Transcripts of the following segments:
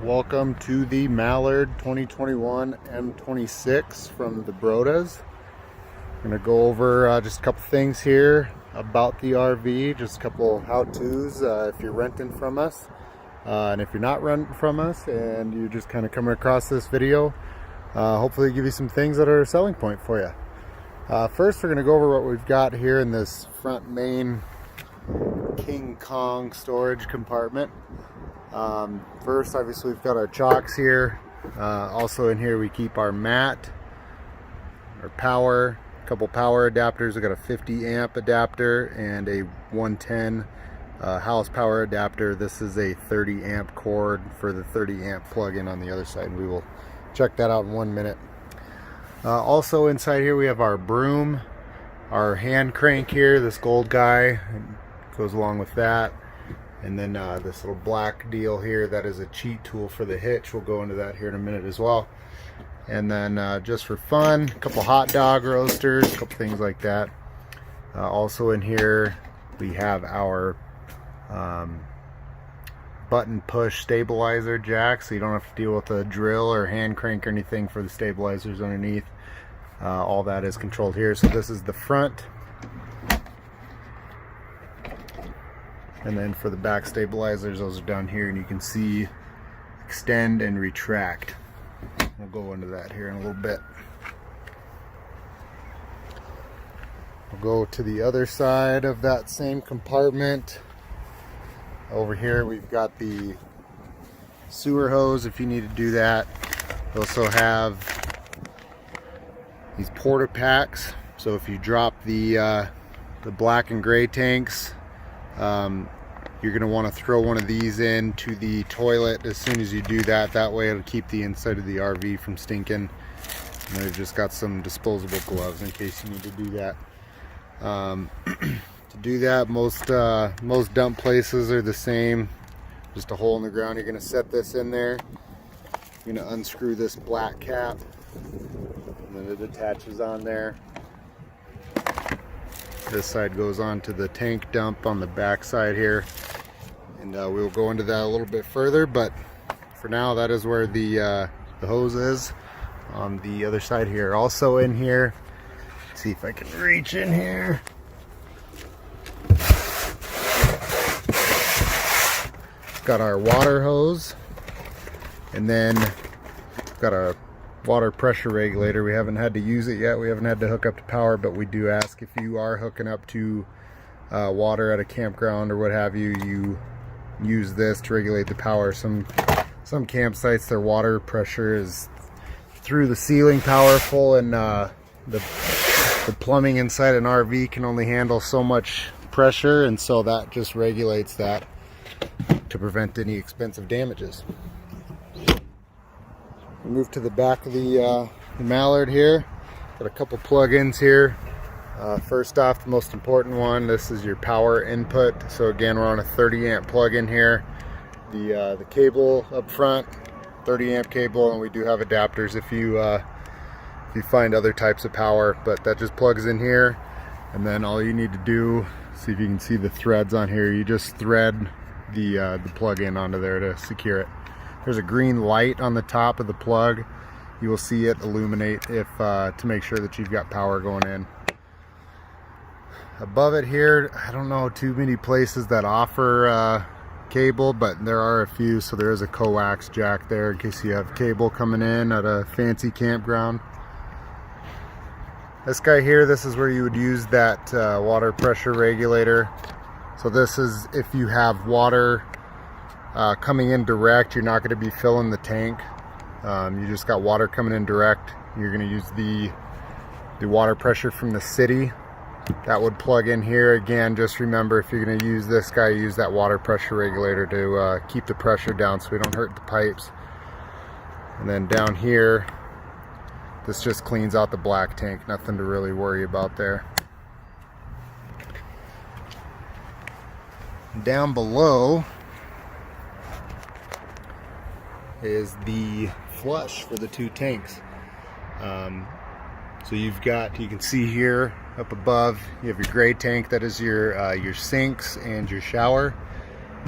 Welcome to the Mallard 2021 M26 from the Brodas. I'm going to go over just a couple things here about the RV, just a couple how-tos if you're renting from us. And if you're not renting from us and you're just kind of coming across this video, hopefully give you some things that are a selling point for you. First, we're going to go over what we've got here in this front main King Kong storage compartment. First, obviously, we've got our chocks here. Also in here we keep our mat, our power, a couple power adapters. We've got a 50 amp adapter and a 110 house power adapter. This is a 30 amp cord for the 30 amp plug-in on the other side. We will check that out in 1 minute. Also inside here we have our broom, our hand crank here, this gold guy goes along with that. And then this little black deal here, that is a cheat tool for the hitch. We'll go into that here in a minute as well. And then just for fun, a couple hot dog roasters, a couple things like that. Also in here, we have our button push stabilizer jack, so you don't have to deal with a drill or hand crank or anything for the stabilizers underneath. All that is controlled here. So this is the front. And then for the back stabilizers, those are down here, and you can see extend and retract. We'll go into that here in a little bit. We'll go to the other side of that same compartment. Over here we've got the sewer hose if you need to do that. We also have these porta packs, so if you drop the black and gray tanks, you're going to want to throw one of these into the toilet as soon as you do that. That way it'll keep the inside of the RV from stinking. And we've just got some disposable gloves in case you need to do that. To do that, most dump places are the same. Just a hole in the ground. You're going to set this in there. You're going to unscrew this black cap, and then it attaches on there. This side goes on to the tank dump on the back side here, and we'll go into that a little bit further, but for now that is where the hose is on the other side here. Also in here, let's see if I can reach in here. Got our water hose, and then got our water pressure regulator. We haven't had to use it yet. We haven't had to hook up to power, but we do ask if you are hooking up to water at a campground or what have you, you use this to regulate the power. Some campsites, their water pressure is through the ceiling powerful, and the plumbing inside an RV can only handle so much pressure, and so that just regulates that to prevent any expensive damages. We move to the back of the Mallard here. Got a couple plug-ins here. First off, the most important one, this is your power input. So again, we're on a 30 amp plug-in here. The cable up front, 30 amp cable, and we do have adapters if you find other types of power, but that just plugs in here. And then all you need to do, see if you can see the threads on here, you just thread the plug-in onto there to secure it. There's a green light on the top of the plug. You will see it illuminate if to make sure that you've got power going in. Above it here, I don't know too many places that offer cable, but there are a few. So there is a coax jack there in case you have cable coming in at a fancy campground. This guy here, this is where you would use that water pressure regulator. So this is if you have water coming in direct, you're not going to be filling the tank. You just got water coming in direct. You're going to use the water pressure from the city. That would plug in here. Again, just remember, if you're going to use this guy, use that water pressure regulator to keep the pressure down so we don't hurt the pipes. And then down here, this just cleans out the black tank. Nothing to really worry about there. Down below is the flush for the two tanks. So you can see here up above, you have your gray tank, that is your sinks and your shower.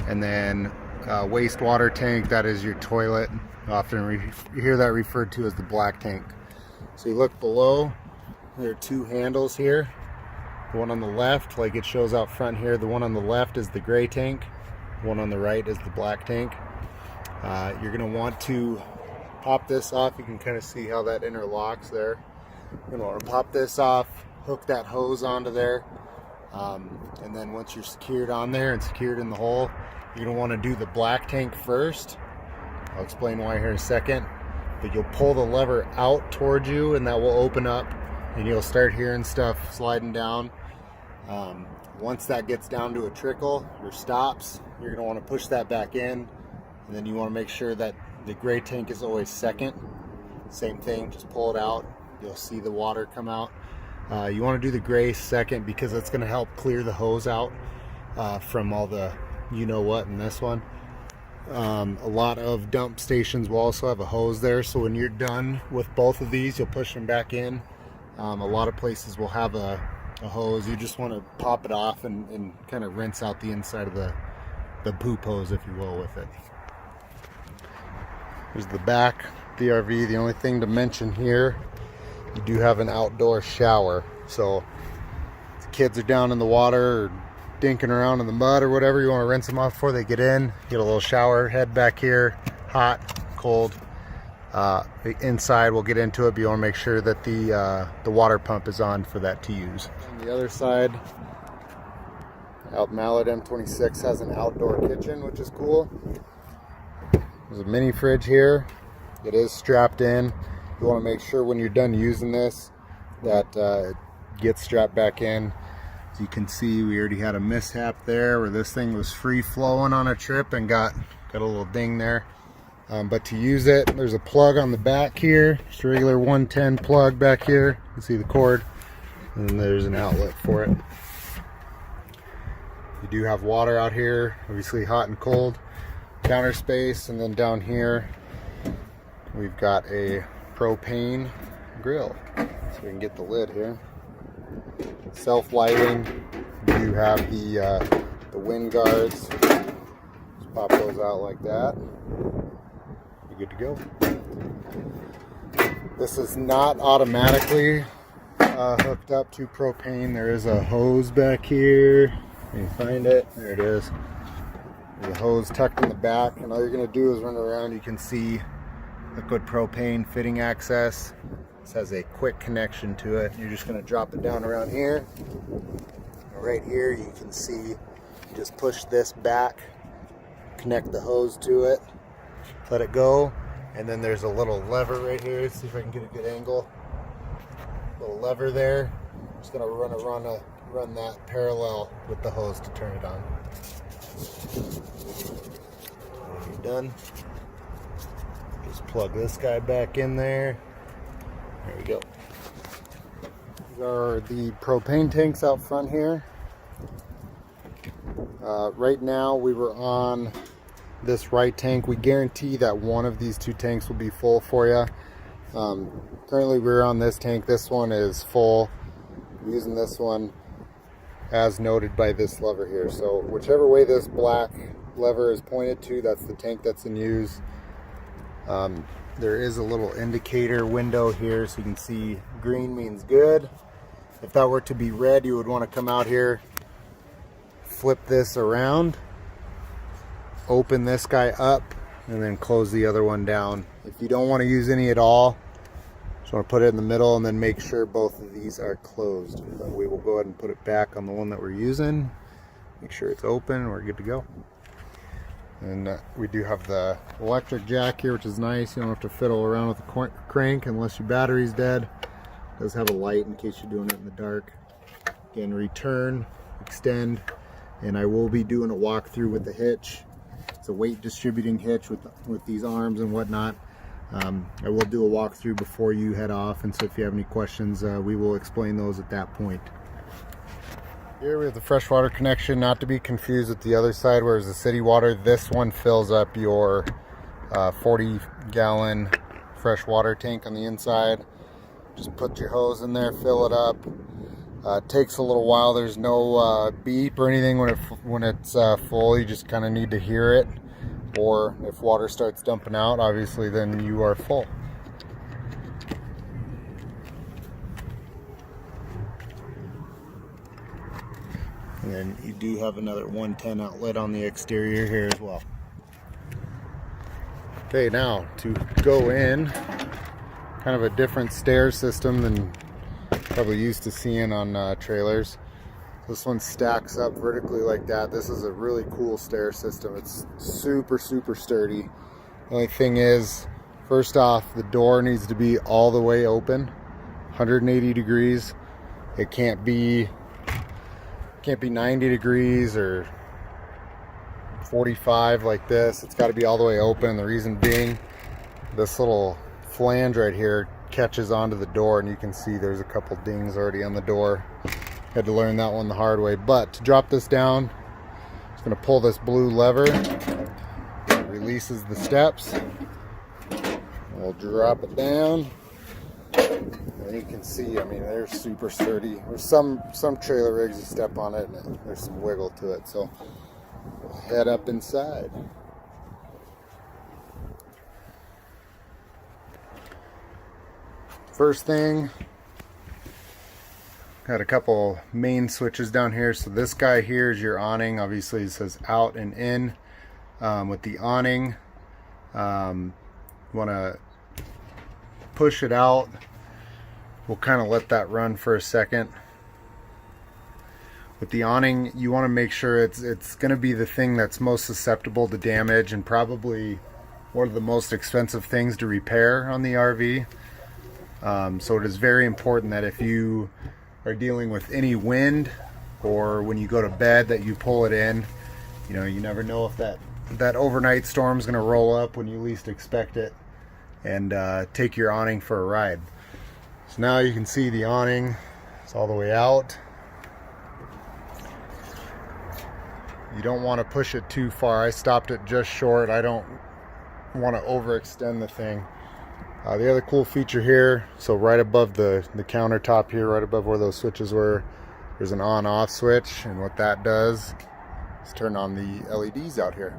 And then wastewater tank. That is your toilet. Often you hear that referred to as the black tank. So you look below, there are two handles here. The one on the left, like it shows out front here, the one on the left is the gray tank. The one on the right is the black tank. You're going to want to pop this off. You can kind of see how that interlocks there. You're going to want to pop this off, hook that hose onto there, and then once you're secured on there and secured in the hole, you're going to want to do the black tank first. I'll explain why here in a second. But you'll pull the lever out towards you and that will open up and you'll start hearing stuff sliding down. Once that gets down to a trickle or stops, you're going to want to push that back in, and then you want to make sure that the gray tank is always second. Same thing, just pull it out. You'll see the water come out. You want to do the gray second because that's going to help clear the hose out from all the you-know-what in this one. A lot of dump stations will also have a hose there, so when you're done with both of these, you'll push them back in. A lot of places will have a hose. You just want to pop it off and kind of rinse out the inside of the poop hose, if you will, with it. Here's the back of the RV. The only thing to mention here, you do have an outdoor shower. So if the kids are down in the water or dinking around in the mud or whatever, you want to rinse them off before they get in. Get a little shower head back here, hot, cold. Inside, we'll get into it, but you want to make sure that the water pump is on for that to use. On the other side, Mallard M26 has an outdoor kitchen, which is cool. There's a mini fridge here. It is strapped in. You want to make sure when you're done using this that it gets strapped back in. As you can see, we already had a mishap there where this thing was free flowing on a trip and got a little ding there. But to use it, there's a plug on the back here, just a regular 110 plug back here. You can see the cord, and then there's an outlet for it. You do have water out here, obviously hot and cold, counter space, and then down here we've got a propane grill. So we can get the lid here. Self-lighting. You do have the wind guards. Just pop those out like that. Good to go. This is not automatically hooked up to propane. There is a hose back here. Can you find it? There it is. There's a hose tucked in the back, and all you're going to do is run around. You can see liquid propane fitting access. This has a quick connection to it. You're just going to drop it down around here. Right here you can see, just push this back, connect the hose to it, let it go, and then there's a little lever right here. Let's see if I can get a good angle. Little lever there. I'm just gonna run that parallel with the hose to turn it on. When you're done, just plug this guy back in there. There we go. These are the propane tanks out front here. Right now we were on this right tank. We guarantee that one of these two tanks will be full for you. Currently we're on this tank. This one is full. I'm using this one as noted by this lever here. So whichever way this black lever is pointed to, that's the tank that's in use. There is a little indicator window here, so you can see green means good. If that were to be red, you would want to come out here, flip this around, open this guy up, and then close the other one down. If you don't want to use any at all, just want to put it in the middle and then make sure both of these are closed. But we will go ahead and put it back on the one that we're using. Make sure it's open and we're good to go. And we do have the electric jack here, which is nice. You don't have to fiddle around with the crank unless your battery's dead. It does have a light in case you're doing it in the dark. Again, return, extend, and I will be doing a walkthrough with the hitch. It's a weight distributing hitch with these arms and whatnot. I will do a walkthrough before you head off, and so if you have any questions, we will explain those at that point. Here we have the freshwater connection, not to be confused with the other side, whereas the city water, this one fills up your 40-gallon freshwater tank on the inside. Just put your hose in there, fill it up. It takes a little while. There's no beep or anything when it's full. You just kind of need to hear it. or if water starts dumping out, obviously then you are full. And then you do have another 110 outlet on the exterior here as well. Okay, now to go in, kind of a different stair system than probably used to seeing on trailers. This one stacks up vertically like that. This is a really cool stair system. It's super sturdy. The only thing is, first off, the door needs to be all the way open, 180 degrees. It can't be 90 degrees or 45 like this. It's got to be all the way open. The reason being, this little flange right here catches onto the door, and you can see there's a couple dings already on the door. Had to learn that one the hard way. But to drop this down, just going to pull this blue lever. It releases the steps. We'll drop it down. And you can see, I mean, they're super sturdy. There's some trailer rigs, you step on it and there's some wiggle to it. So we'll head up inside. First thing, got a couple main switches down here. So this guy here is your awning. Obviously it says out and in. With the awning, you want to push it out. We'll kind of let that run for a second. With the awning, you want to make sure it's going to be the thing that's most susceptible to damage and probably one of the most expensive things to repair on the RV. So it is very important that if you are dealing with any wind or when you go to bed that you pull it in. You know, you never know if that overnight storm is going to roll up when you least expect it and take your awning for a ride. So now you can see the awning is all the way out. You don't want to push it too far. I stopped it just short. I don't want to overextend the thing. The other cool feature here, so right above the countertop here, right above where those switches were, there's an on-off switch, and what that does is turn on the LEDs out here.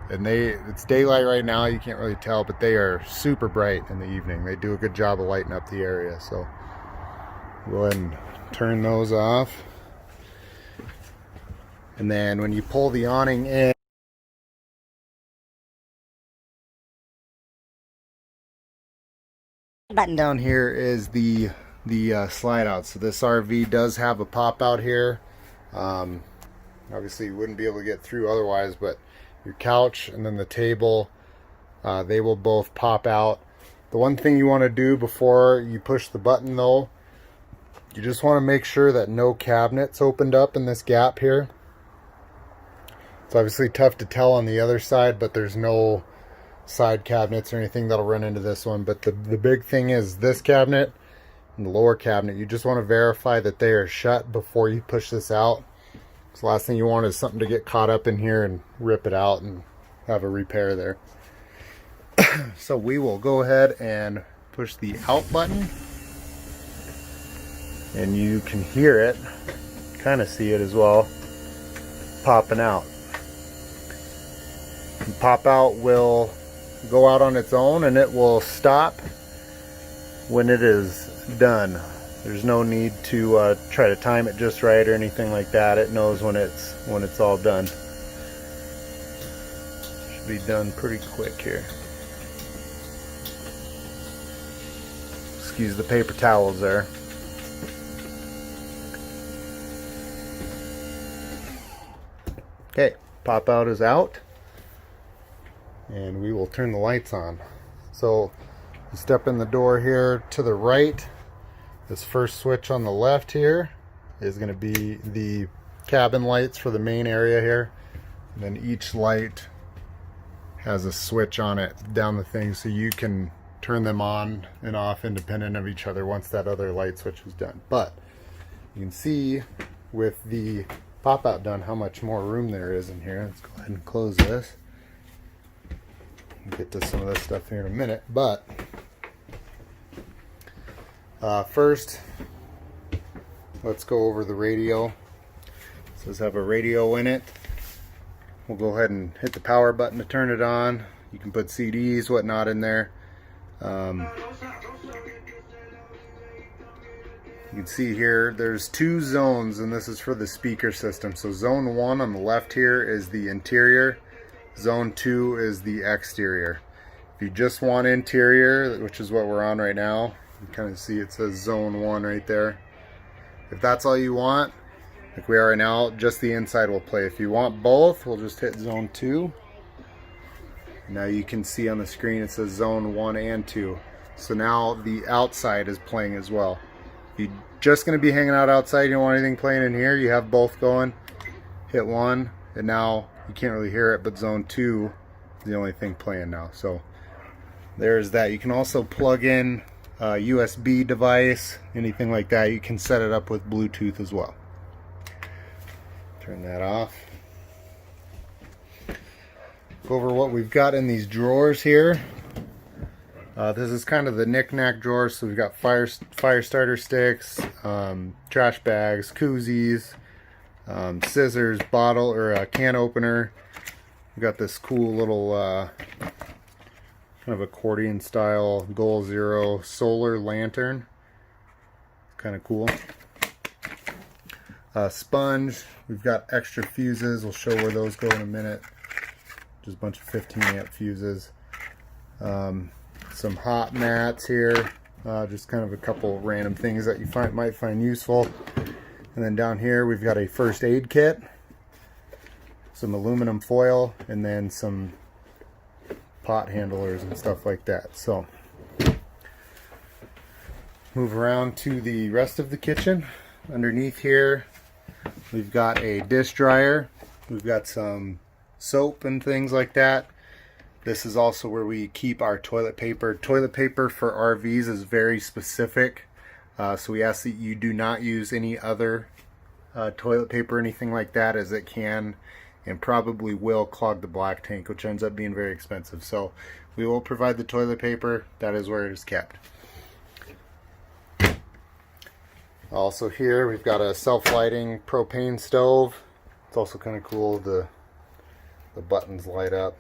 And it's daylight right now, you can't really tell, but they are super bright in the evening. They do a good job of lighting up the area. So go ahead and turn those off. And then when you pull the awning in, button down here is the slide out. So this RV does have a pop out here. Obviously you wouldn't be able to get through otherwise, but your couch and then the table, they will both pop out. The one thing you want to do before you push the button though, you just want to make sure that no cabinets opened up in this gap here. It's obviously tough to tell on the other side, but there's no side cabinets or anything that'll run into this one. But the big thing is this cabinet and the lower cabinet, you just want to verify that they are shut before you push this out. So the last thing you want is something to get caught up in here and rip it out and have a repair there. So we will go ahead and push the out button, and you can hear it, kind of see it as well, popping out. The pop out will go out on its own and it will stop when it is done. There's no need to try to time it just right or anything like that. It knows when it's all done. Should be done pretty quick here. Excuse the paper towels there. Okay, pop out is out. And we will turn the lights on. So you step in the door here to the right. This first switch on the left here is going to be the cabin lights for the main area here. And then each light has a switch on it down the thing, so you can turn them on and off independent of each other once that other light switch is done. But you can see with the pop out done how much more room there is in here. Let's go ahead and close this. We'll get to some of this stuff here in a minute, but first let's go over the radio. It does have a radio in it. we'll go ahead and hit the power button to turn it on. You can put CDs, whatnot in there. You can see here there's 2 zones, and this is for the speaker system. So zone 1 on the left here is the interior. Zone 2 is the exterior. If you just want interior, which is what we're on right now, you kind of see it says zone 1 right there. If that's all you want, like we are right now, just the inside will play. If you want both, we'll just hit zone 2. Now you can see on the screen it says zone 1 and 2. So now the outside is playing as well. If you're just going to be hanging out outside, you don't want anything playing in here, you have both going. Hit 1, and now you can't really hear it, but zone 2 is the only thing playing now. So there's that. You can also plug in a USB device, anything like that. You can set it up with Bluetooth as well. Turn that off. Go over what we've got in these drawers here. This is kind of the knick-knack drawer. So we've got fire starter sticks, trash bags, koozies, scissors, bottle or a can opener. We've got this cool little kind of accordion style Goal Zero solar lantern. Kind of cool. Sponge. We've got extra fuses. We'll show where those go in a minute. Just a bunch of 15 amp fuses. Some hot mats here. Just kind of a couple random things that you might find useful. And then down here we've got a first aid kit, some aluminum foil, and then some pot handlers and stuff like that. So move around to the rest of the kitchen. Underneath here we've got a dish dryer. We've got some soap and things like that. This is also where we keep our toilet paper. Toilet paper for RVs is very specific. So we ask that you do not use any other toilet paper or anything like that, as it can and probably will clog the black tank, which ends up being very expensive. So we will provide the toilet paper. That is where it is kept. Also here we've got a self-lighting propane stove. It's also kind of cool. The buttons light up.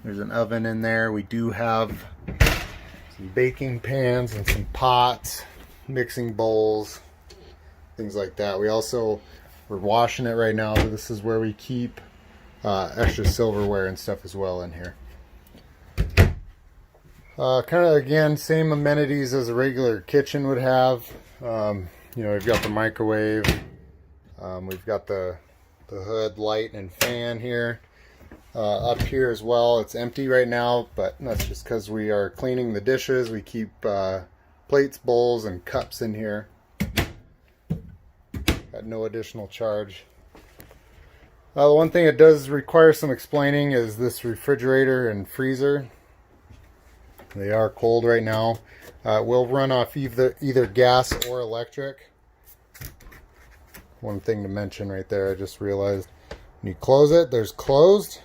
There's an oven in there. We do have some baking pans and some pots, mixing bowls, things like that. We're washing it right now, but this is where we keep extra silverware and stuff as well in here. Kind of, again, same amenities as a regular kitchen would have. You know, we've got the microwave. We've got the hood, light, and fan here. Up here as well, it's empty right now, but that's just because we are cleaning the dishes. We keep plates, bowls, and cups in here at no additional charge. The one thing that does require some explaining is this refrigerator and freezer. They are cold right now. It will run off either gas or electric. One thing to mention right there, I just realized, when you close it, there's closed.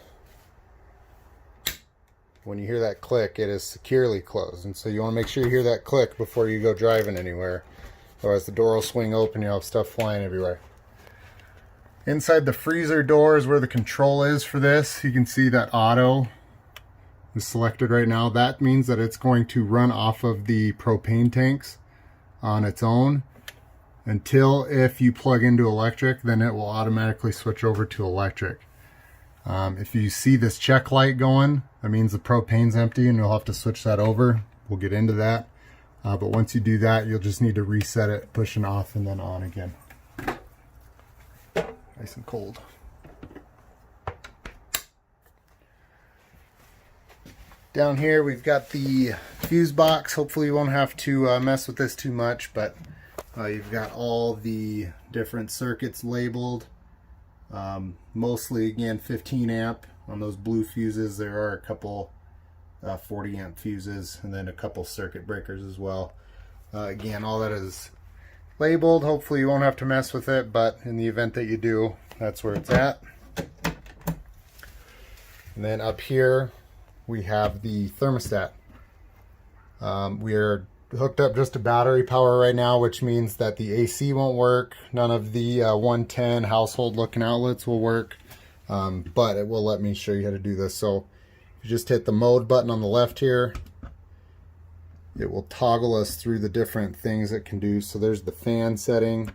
When you hear that click, it is securely closed, and so you want to make sure you hear that click before you go driving anywhere. Otherwise the door will swing open, you'll have stuff flying everywhere. Inside the freezer door is where the control is for this. You can see that auto is selected right now. That means that it's going to run off of the propane tanks on its own until, if you plug into electric, then it will automatically switch over to electric. If you see this check light going, that means the propane's empty and you'll have to switch that over. We'll get into that. But once you do that, you'll just need to reset it, pushing off and then on again. Nice and cold. Down here we've got the fuse box. Hopefully you won't have to mess with this too much, but you've got all the different circuits labeled. Mostly, again, 15 amp on those blue fuses. There are a couple 40 amp fuses and then a couple circuit breakers as well. Again, all that is labeled. Hopefully you won't have to mess with it, but in the event that you do, that's where it's at. And then up here we have the thermostat. We are hooked up just to battery power right now, which means that the AC won't work. None of the 110 household looking outlets will work. but it will let me show you how to do this. So you just hit the mode button on the left here. It will toggle us through the different things it can do. So there's the fan setting.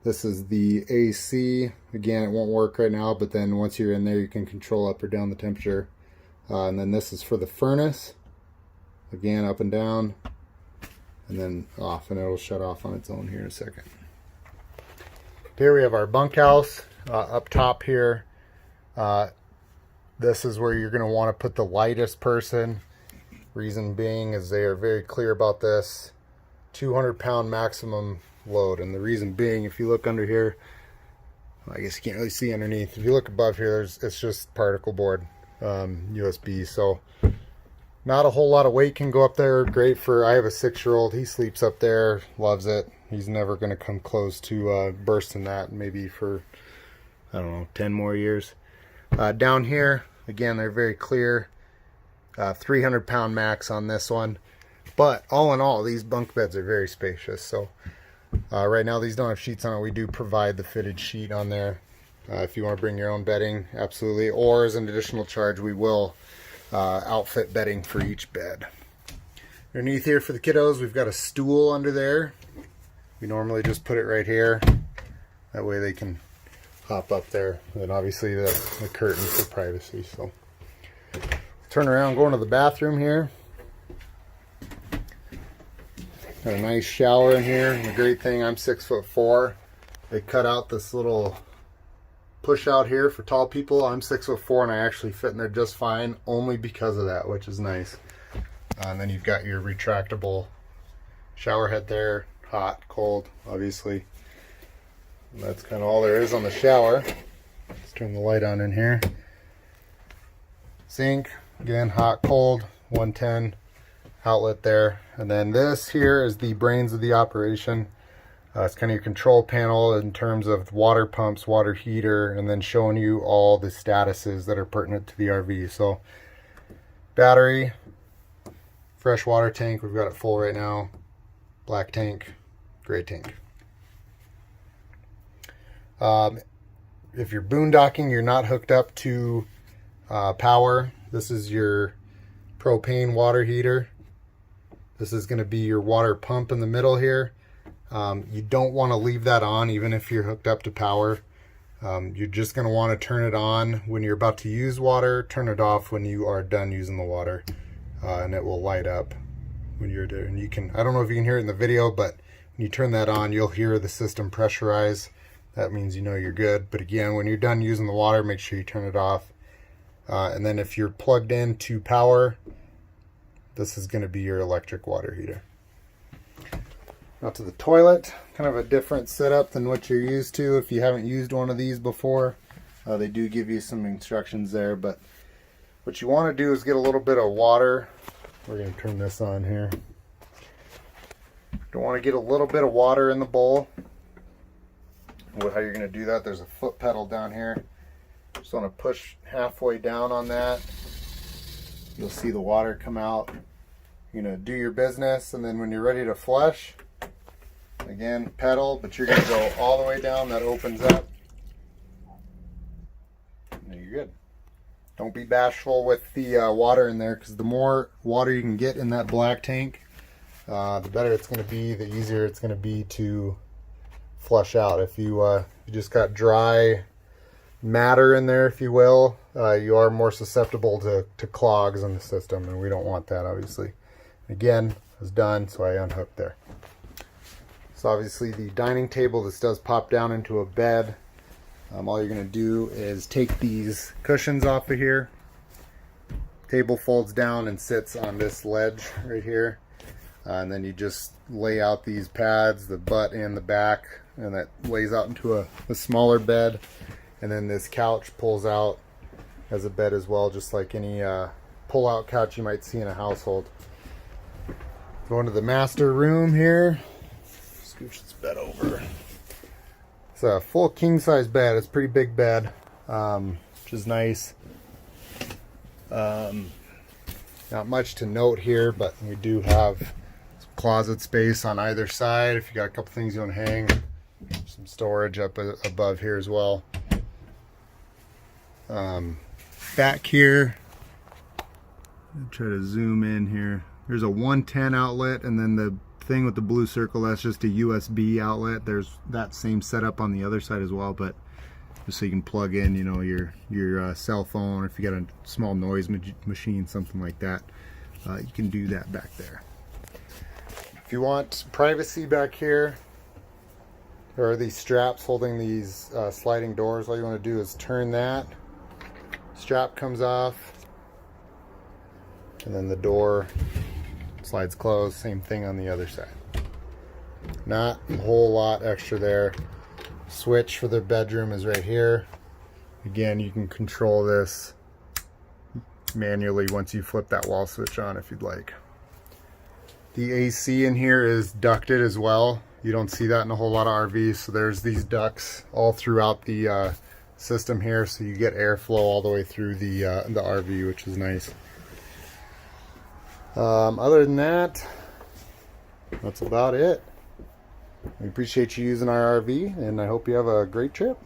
This is the AC. Again, it won't work right now, but then once you're in there, you can control up or down the temperature. And then this is for the furnace. Again, up and down, and then off, and it'll shut off on its own here in a second. Here we have our bunkhouse up top here. This is where you're going to want to put the lightest person. Reason being is they are very clear about this. 200-pound maximum load. And the reason being, if you look under here, I guess you can't really see underneath. If you look above here, it's just particle board, USB. So not a whole lot of weight can go up there. Great for, I have a 6-year-old. He sleeps up there, loves it. He's never going to come close to bursting that, maybe for, I don't know, 10 more years. Down here, again, they're very clear. 300-pound max on this one. But all in all, these bunk beds are very spacious. So right now, these don't have sheets on it. We do provide the fitted sheet on there. If you want to bring your own bedding, absolutely. Or as an additional charge, we will outfit bedding for each bed. Underneath here for the kiddos, we've got a stool under there. We normally just put it right here. That way they can hop up there. And then obviously the curtain for privacy. So turn around, go into the bathroom here. Got a nice shower in here. And the great thing, I'm 6'4". They cut out this little push out here for tall people. I'm 6'4", and I actually fit in there just fine, only because of that, which is nice. And then you've got your retractable shower head there, hot, cold, obviously. And that's kind of all there is on the shower. Let's turn the light on in here. Sink, again, hot, cold, 110 outlet there. And then this here is the brains of the operation. It's kind of your control panel in terms of water pumps, water heater, and then showing you all the statuses that are pertinent to the RV. So battery, fresh water tank, we've got it full right now. Black tank, gray tank. If you're boondocking, you're not hooked up to power. This is your propane water heater. This is going to be your water pump in the middle here. You don't want to leave that on even if you're hooked up to power. You're just going to want to turn it on when you're about to use water, turn it off when you are done using the water, and it will light up when you're there. And you can, I don't know if you can hear it in the video, but when you turn that on, you'll hear the system pressurize. That means you know you're good. But again, when you're done using the water, make sure you turn it off. And then if you're plugged into power, this is going to be your electric water heater. Now to the toilet, kind of a different setup than what you're used to if you haven't used one of these before. They do give you some instructions there, but what you want to do is get a little bit of water. We're going to turn this on here. You want to get a little bit of water in the bowl. How you're going to do that, there's a foot pedal down here. Just want to push halfway down on that. You'll see the water come out. You're going to do your business, and then when you're ready to flush, again, pedal, but you're going to go all the way down. That opens up. And you're good. Don't be bashful with the water in there, because the more water you can get in that black tank, the better it's going to be, the easier it's going to be to flush out. If you just got dry matter in there, if you will, you are more susceptible to clogs in the system, and we don't want that, obviously. Again, it was done, so I unhooked there. So obviously the dining table, this does pop down into a bed. All you're going to do is take these cushions off of here. Table folds down and sits on this ledge right here. And then you just lay out these pads, the butt and the back, and that lays out into a smaller bed. And then this couch pulls out as a bed as well, just like any pull-out couch you might see in a household. Going to the master room here. Scooch this bed over. It's a full king-size bed. It's a pretty big bed, which is nice. Not much to note here, but we do have some closet space on either side. If you got a couple things you want to hang, some storage up above here as well. Back here, I'll try to zoom in here. There's a 110 outlet, and then the thing with the blue circle, that's just a USB outlet. There's that same setup on the other side as well, but just so you can plug in, you know, your cell phone, or if you got a small noise machine, something like that, you can do that back there. If you want privacy back here, there are these straps holding these sliding doors. All you want to do is turn that. Strap comes off, and then the door slides closed. Same thing on the other side. Not a whole lot extra there. Switch for the bedroom is right here. Again, you can control this manually once you flip that wall switch on if you'd like. The AC in here is ducted as well. You don't see that in a whole lot of RVs, so there's these ducts all throughout the system here, so you get airflow all the way through the RV, which is nice. Other than that, that's about it. We appreciate you using our RV, and I hope you have a great trip.